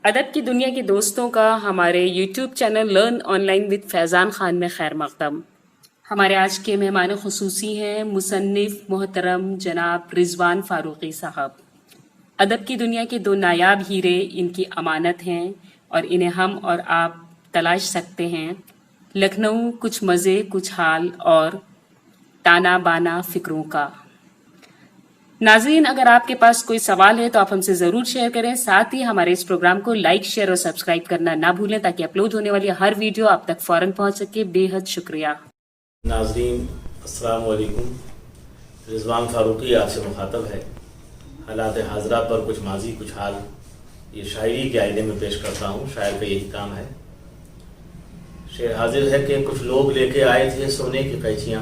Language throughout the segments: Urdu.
ادب کی دنیا کے دوستوں کا ہمارے YouTube channel learn online with Faizan Khan میں خیر مقدم۔ ہمارے آج کے مہمان خصوصی ہیں مصنف محترم جناب رضوان فاروقی صاحب۔ ادب کی دنیا کے دو نایاب ہیرے ان کی امانت ہیں اور انہیں ہم اور آپ تلاش سکتے ہیں۔ لکھنؤ کچھ مزے کچھ حال اور تانا بانا فکروں کا۔ ناظرین، اگر آپ کے پاس کوئی سوال ہے تو آپ ہم سے ضرور شیئر کریں، ساتھ ہی ہمارے اس پروگرام کو لائک شیئر اور سبسکرائب کرنا نہ بھولیں تاکہ اپلوڈ ہونے والی ہر ویڈیو آپ تک فوراً پہنچ سکے۔ بے حد شکریہ۔ ناظرین السلام علیکم، رضوان فاروقی آپ سے مخاطب ہے۔ حالات حاضرہ پر کچھ ماضی کچھ حال، یہ شاعری کے آئینے میں پیش کرتا ہوں۔ شاعر کا یہی کام ہے۔ شعر حاضر ہے کہ کچھ لوگ لے کے آئے تھے سونے کی قینچیاں،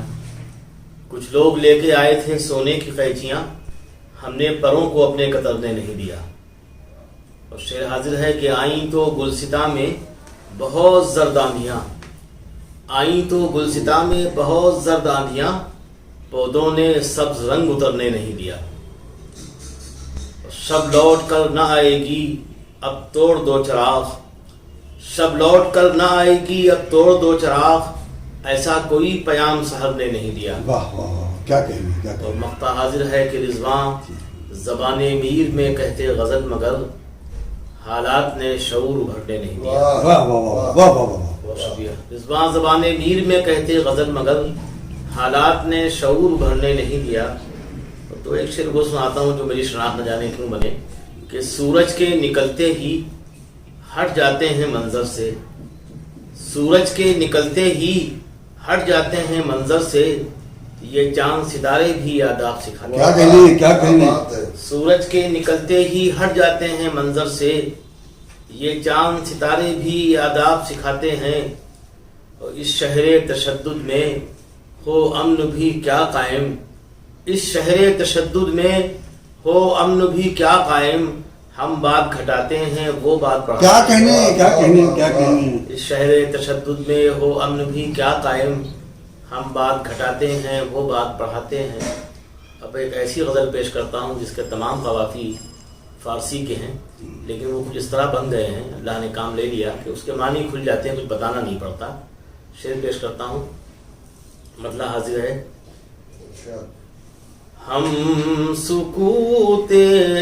کچھ لوگ لے کے آئے تھے سونے کی قینچیاں، ہم نے پروں کو اپنے کترنے نہیں دیا۔ اور شعر حاضر ہے کہ آئیں تو گلستاں میں بہت زرد آندھیاں، آئیں تو گلستاں میں بہت زرد آندھیاں، پودوں نے سبز رنگ اترنے نہیں دیا۔ شب لوٹ کر نہ آئے گی اب توڑ دو چراغ، شب لوٹ کر نہ آئے گی اب توڑ دو چراغ، ایسا کوئی پیام سحر نے نہیں دیا۔ واہ واہ واہ، کیا کہنے۔ اور مقطع حاضر ہے کہ رضوان زبان میر میں کہتے غزل مگر حالات نے شعور ابھرنے نہیں دیا۔ واہ واہ واہ واہ واہ واہ، بہت شکریہ۔ رضوان زبان میر میں کہتے غزل مگر حالات نے شعور ابھرنے نہیں دیا۔ تو ایک شعر وہ سناتا ہوں جو میری شناخت نہ جانے کیوں بنے کہ سورج کے نکلتے ہی ہٹ جاتے ہیں منظر سے، سورج کے نکلتے ہی ہٹ جاتے ہیں منظر سے، یہ چاند ستارے بھی آداب سکھاتے ہیں۔ کیا کہنے کیا کہنے۔ سورج کے نکلتے ہی ہٹ جاتے ہیں منظر سے، یہ چاند ستارے بھی آداب سکھاتے ہیں، اور اس شہر تشدد میں ہو امن بھی کیا قائم، اس شہر تشدد میں ہو امن بھی کیا قائم، ہم بات گھٹاتے ہیں وہ بات بڑھاتے ہیں۔ کیا کہنے کیا کہنے کیا کہنے۔ اس شہر تشدد میں ہو امن بھی کیا قائم، ہم بات گھٹاتے ہیں وہ بات بڑھاتے ہیں۔ اب ایک ایسی غزل پیش کرتا ہوں جس کے تمام قوافی فارسی کے ہیں، لیکن وہ کچھ اس طرح بن گئے ہیں، اللہ نے کام لے لیا کہ اس کے معنی کھل جاتے ہیں، کچھ بتانا نہیں پڑتا۔ شعر پیش کرتا ہوں، مطلع حاضر ہے۔ ہم سکوت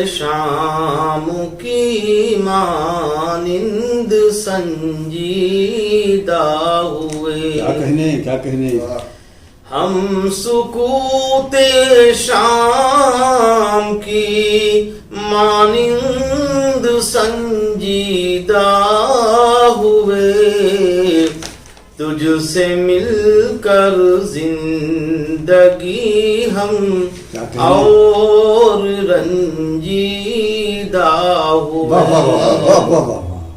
شام کی مانند سنجیدہ ہوئے، کیا کہنے کیا کہنے۔ ہم سکوت شام کی مانند سنجیدہ ہوئے، تجھ سے مل کر زندگی ہم اور رنجیدہ ہوئے۔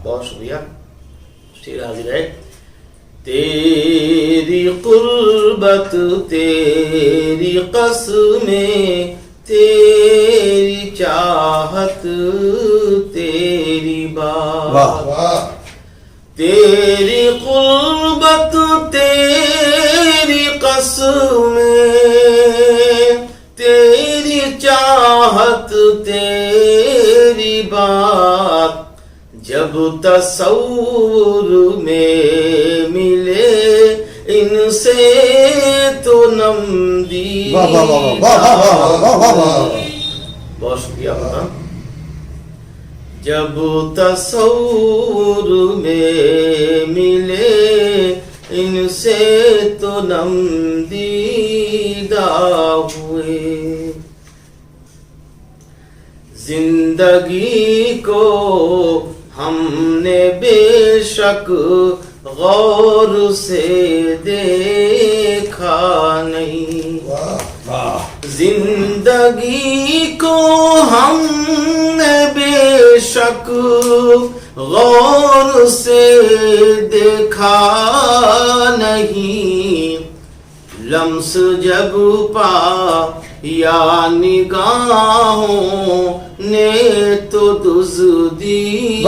بہت شکریہ۔ شعر حاضر ہے۔ تیری قربت تیری قسمیں تیری چاہت تیری بات، تیری قربت تیری قسمیں تیری چاہت تیری بات، جب تصور میں ملے ان سے تو نم دی۔ بہت شکریہ۔ جب تصور میں ملے ان سے تو نم دیدہ ہوئے، زندگی کو ہم نے بے شک غور سے دیکھا نہیں، زندگی کو ہم نے بے شک غور سے دیکھا نہیں، لمس جب پا یا نگاہوں نے تو دزدی۔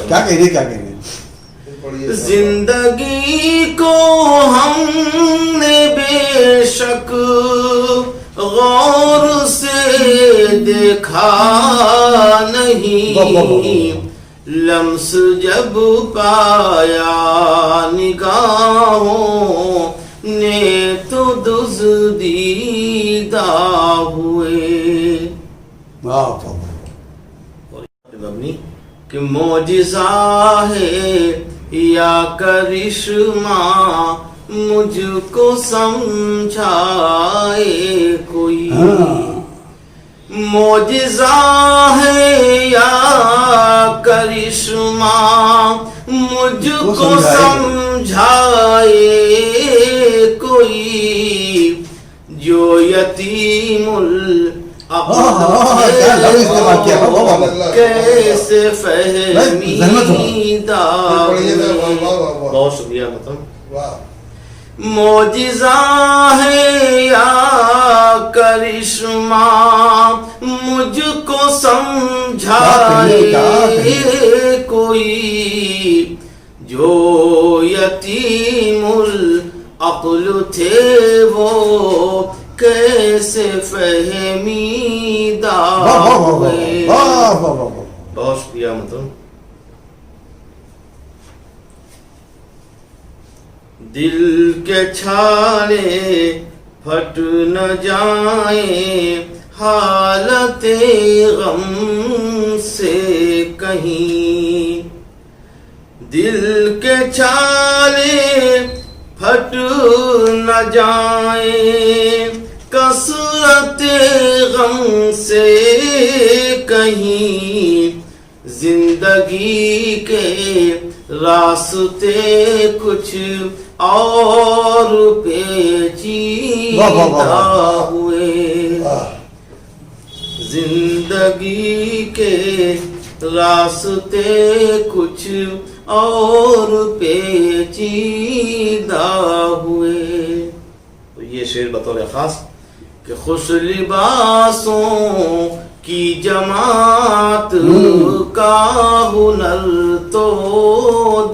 کیا کہنے کیا کہنے۔ زندگی کو ہم نے بے شک غور سے دیکھا نہیں، لمس جب پایا نگاہوں نے تو دزدیدہ ہوئے. مبنی کہ معجزہ ہے یا کرشمہ مجھ کو سمجھائے کوئی، معجزہ ہے یا کرشمہ مجھ کو سمجھائے کوئی، جو یتیم کیسے فہمیدہ. بہت شکریہ. معجزہ ہے یا کرشمہ مجھ کو سمجھائے کوئی، جو یتیم العقل تھے وہ کیسے فہمیدہ ہوئے. بہت شکریہ. دل کے چھالے پھٹ نہ جائیں حالت غم سے کہیں، دل کے چھالے پھٹ نہ جائیں کثرت غم سے کہیں، زندگی کے راستے کچھ اور پیچیدہ ہوئے، زندگی کے راستے کچھ اور پیچیدہ ہوئے. تو یہ شعر بطور خاص کہ خوش لباسوں کی جماعت کا ہنر تو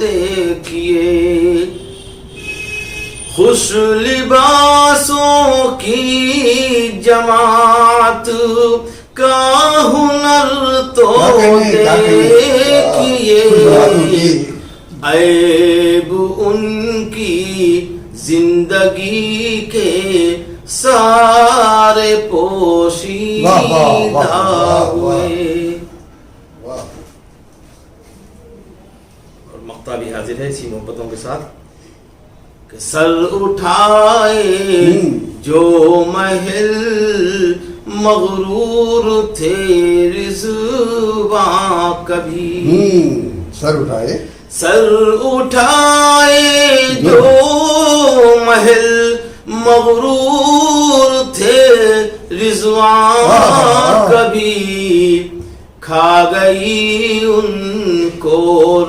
دیکھیے، خوش لباسوں کی جماعت کا ہنر تو دیکھیے، عیب ان کی زندگی کے سارے پوشیدہ ہوئے. اور مقطع بھی حاضر ہے اسی محبتوں کے ساتھ کہ سر اٹھائے جو محل مغرور تھے رضواں کبھی، سر اٹھائے جو محل مغرور تھے رضواں کبھی، کھا گئی ان کو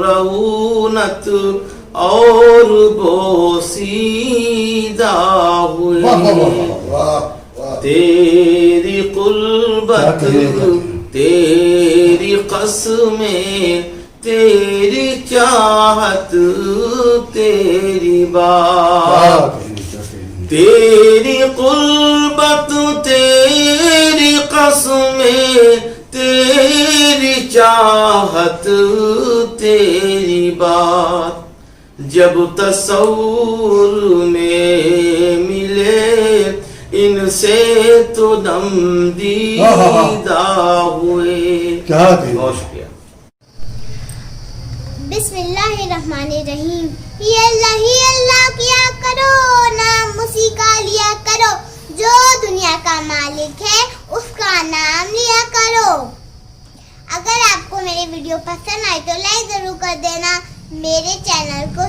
رعونت اور بوسیدہ ہوئے. تیری قربت تیری قسمیں تیری چاہت تیری بات، تیری قربت تیری قسمیں تیری چاہت تیری بات، جب تصور میں ملے ان سے تو دم دیدہ ہوئے. بہت شکریہ. بسم اللہ الرحمن الرحیم. ہی اللہ کیا کرو، نام اسی کا لیا کرو، جو دنیا کا مالک ہے اس کا نام لیا کرو. اگر آپ کو میری ویڈیو پسند آئی تو لائک ضرور کر دینا، میرے چینل کو